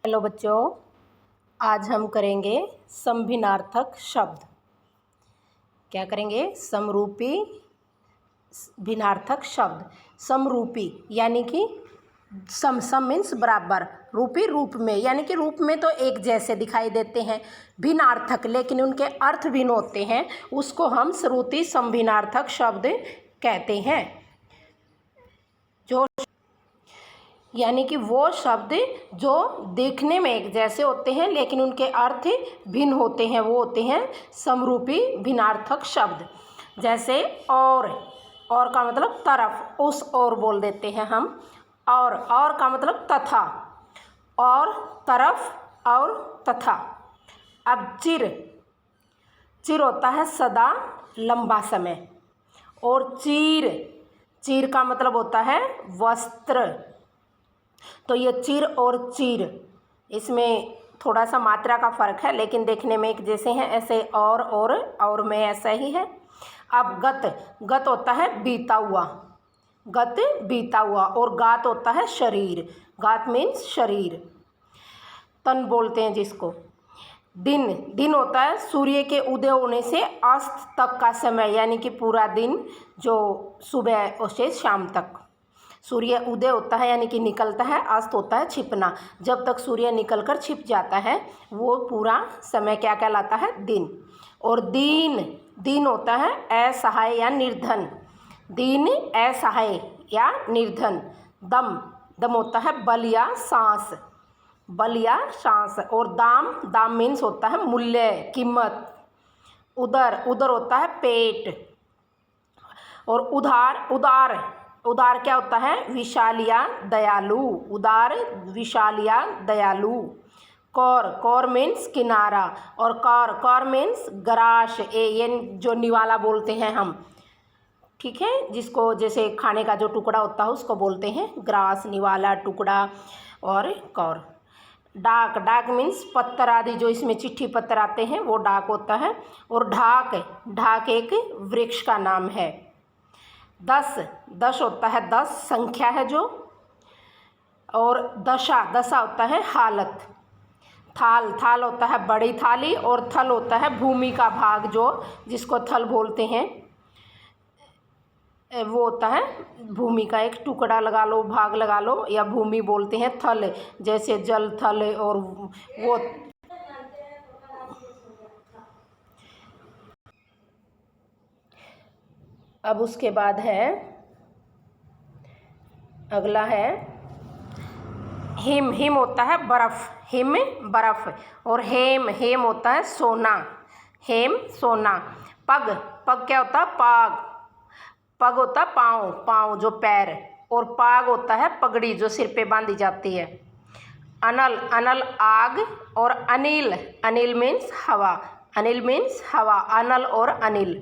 Hello बच्चों, आज हम करेंगे समभिन्नार्थक शब्द। क्या करेंगे? समरूपी भिन्नार्थक शब्द। समरूपी यानी कि सम मीन्स बराबर, रूपी रूप में, यानी कि रूप में तो एक जैसे दिखाई देते हैं। भिन्नार्थक लेकिन उनके अर्थ भिन्न होते हैं, उसको हम श्रुति समभिन्नार्थक शब्द कहते हैं। जो यानी कि वो शब्द जो देखने में एक जैसे होते हैं लेकिन उनके अर्थ भिन्न होते हैं, वो होते हैं समरूपी भिन्नार्थक शब्द। जैसे और का मतलब तरफ, उस और बोल देते हैं हम। और का मतलब तथा, और तरफ और तथा। अब चिर होता है सदा, लंबा समय। और चीर का मतलब होता है वस्त्र। तो ये चिर और चीर, इसमें थोड़ा सा मात्रा का फ़र्क है लेकिन देखने में एक जैसे हैं। ऐसे और में ऐसा ही है। अब गत होता है बीता हुआ, गत बीता हुआ। और गात होता है शरीर, गात मीन्स शरीर, तन बोलते हैं जिसको। दिन होता है सूर्य के उदय होने से अस्त तक का समय, यानी कि पूरा दिन जो सुबह से शाम तक। सूर्य उदय होता है यानी कि निकलता है, अस्त होता है छिपना। जब तक सूर्य निकलकर छिप जाता है वो पूरा समय क्या कहलाता है? दिन। और दीन होता है असहाय या निर्धन, दीन असहाय या निर्धन। दम होता है बल या सांस, और दाम मीन्स होता है मूल्य, कीमत। उदर होता है पेट। और उदार क्या होता है? विशाल या दयालु, उदार, विशाल या दयालु। कौर मीन्स किनारा। और कौर मीन्स ग्रास, ये जो निवाला बोलते हैं हम, ठीक है, जिसको जैसे खाने का जो टुकड़ा होता है उसको बोलते हैं ग्रास, निवाला, टुकड़ा। और कौर। डाक मीन्स पत्थर आदि, जो इसमें चिट्ठी पत्थर आते हैं वो डाक होता है। और ढाक एक वृक्ष का नाम है। दस होता है 10, संख्या है जो। और दशा होता है हालत। थाल होता है बड़ी थाली। और थल होता है भूमि का भाग, जो जिसको थल बोलते हैं, वो होता है भूमि का एक टुकड़ा लगा लो, भाग लगा लो, या भूमि बोलते हैं थल, जैसे जल थल। और वो अब उसके बाद है, अगला है हिम होता है बर्फ, हिम बर्फ। और हेम होता है सोना, हेम सोना। पग क्या होता है? पग होता है पाँव जो पैर। और पाग होता है पगड़ी जो सिर पे बांधी जाती है। अनल आग। और अनिल मीन्स हवा, अनल और अनिल।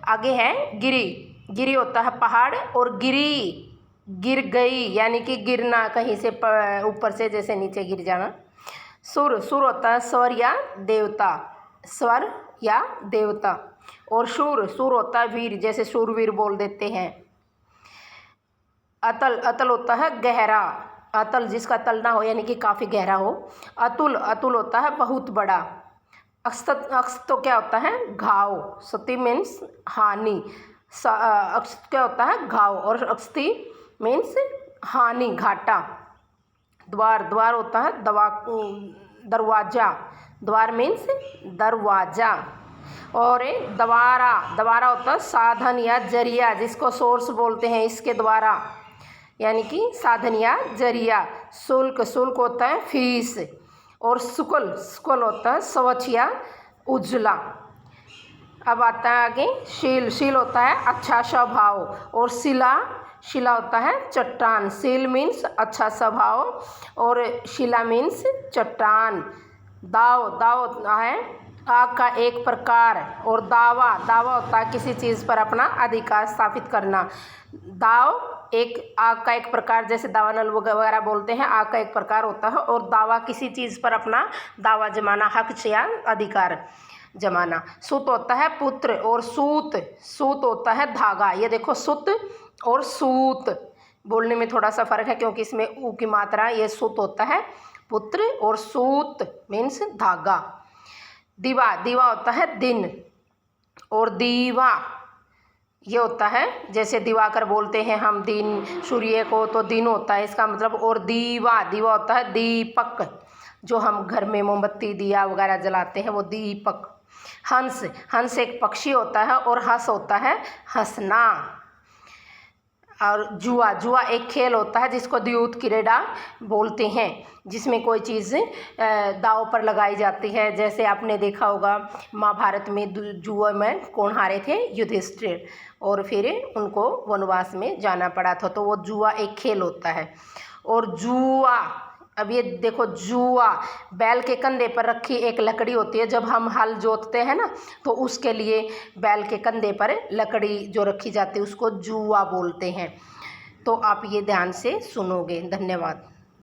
आगे है गिरी होता है पहाड़। और गिर गई यानी कि गिरना, कहीं से ऊपर से जैसे नीचे गिर जाना। सुर होता है स्वर या देवता। और शूर होता है वीर, जैसे शूरवीर बोल देते हैं। अतल होता है गहरा, अतल जिसका तल ना हो यानी कि काफ़ी गहरा हो। अतुल होता है बहुत बड़ा। अक्ष तो क्या होता है? घाव, सती मीन्स हानि। अक्ष क्या होता है? घाव। और अक्षति मीन्स हानि, घाटा। द्वार होता है दरवाजा, द्वार मीन्स दरवाजा। और दवारा होता है साधन या जरिया, जिसको सोर्स बोलते हैं इसके द्वारा, यानी कि साधन या जरिया। शुल्क होता है फीस। और शुक्ल होता है स्वच्छ या उज्ज्वला। अब आता है आगे शील होता है अच्छा स्वभाव। और शिला होता है चट्टान, शील मीन्स अच्छा स्वभाव और शिला मीन्स चट्टान। दाव होता है आग का एक प्रकार। और दावा होता है किसी चीज़ पर अपना अधिकार स्थापित करना। दाव एक आग का एक प्रकार, जैसे दावानल वगैरह बोलते हैं, आग का एक प्रकार होता है। और दावा किसी चीज़ पर अपना दावा जमाना, हक या अधिकार जमाना। सूत होता है पुत्र। और सूत होता है धागा। ये देखो, सुत और सूत बोलने में थोड़ा सा फ़र्क है क्योंकि इसमें ऊ की मात्रा, ये सुत होता है पुत्र, और सूत मीन्स धागा। दिवा, दिवा होता है दिन, और दीवा ये होता है, जैसे दिवाकर बोलते हैं हम दिन सूर्य को, तो दिन होता है इसका मतलब। और दीवा, दीवा होता है दीपक, जो हम घर में मोमबत्ती दिया वगैरह जलाते हैं वो दीपक। हंस, हंस एक पक्षी होता है, और हंस होता है हंसना। और जुआ, जुआ एक खेल होता है जिसको द्यूत क्रीड़ा बोलते हैं, जिसमें कोई चीज़ दांव पर लगाई जाती है। जैसे आपने देखा होगा महाभारत में जुआ में कौन हारे थे? युधिष्ठिर, और फिर उनको वनवास में जाना पड़ा था, तो वो जुआ एक खेल होता है। और जुआ, अब ये देखो जुआ, बैल के कंधे पर रखी एक लकड़ी होती है। जब हम हल जोतते हैं ना, तो उसके लिए बैल के कंधे पर लकड़ी जो रखी जाती है उसको जुआ बोलते हैं। तो आप ये ध्यान से सुनोगे। धन्यवाद।